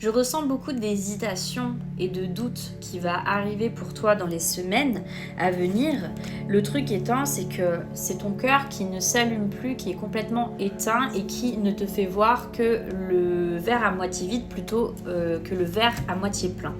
Je ressens beaucoup d'hésitation et de doute qui va arriver pour toi dans les semaines à venir. Le truc étant, c'est que c'est ton cœur qui ne s'allume plus, qui est complètement éteint et qui ne te fait voir que le verre à moitié vide plutôt que le verre à moitié plein.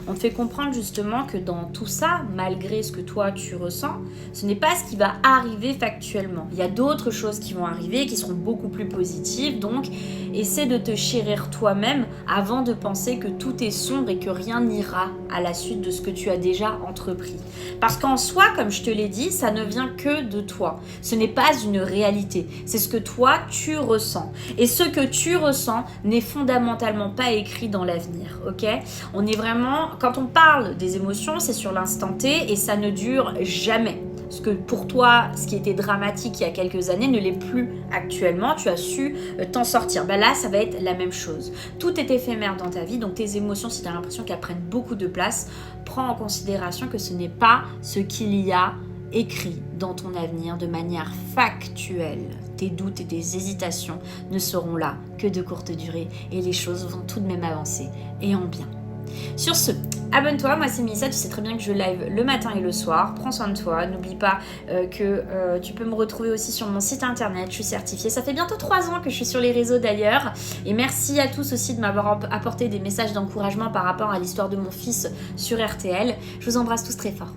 On te fait comprendre justement que dans tout ça, malgré ce que toi tu ressens, ce n'est pas ce qui va arriver factuellement. Il y a d'autres choses qui vont arriver qui seront beaucoup plus positives, donc essaie de te chérir toi-même avant de penser que tout est sombre et que rien n'ira à la suite de ce que tu as déjà entrepris. Parce qu'en soi, comme je te l'ai dit, ça ne vient que de toi. Ce n'est pas une réalité, c'est ce que toi tu ressens. Et ce que tu ressens n'est fondamentalement pas écrit dans l'avenir, ok ? On est vraiment, quand on parle des émotions, c'est sur l'instant T et ça ne dure jamais. Parce que pour toi, ce qui était dramatique il y a quelques années ne l'est plus actuellement. Tu as su t'en sortir. Là, ça va être la même chose. Tout est éphémère dans ta vie. Donc tes émotions, si tu as l'impression qu'elles prennent beaucoup de place, prends en considération que ce n'est pas ce qu'il y a écrit dans ton avenir de manière factuelle. Tes doutes et tes hésitations ne seront là que de courte durée et les choses vont tout de même avancer et en bien. Sur ce, abonne-toi, moi c'est Mélissa, tu sais très bien que je live le matin et le soir, prends soin de toi, n'oublie pas que tu peux me retrouver aussi sur mon site internet, je suis certifiée, ça fait bientôt 3 ans que je suis sur les réseaux d'ailleurs, et merci à tous aussi de m'avoir apporté des messages d'encouragement par rapport à l'histoire de mon fils sur RTL, je vous embrasse tous très fort.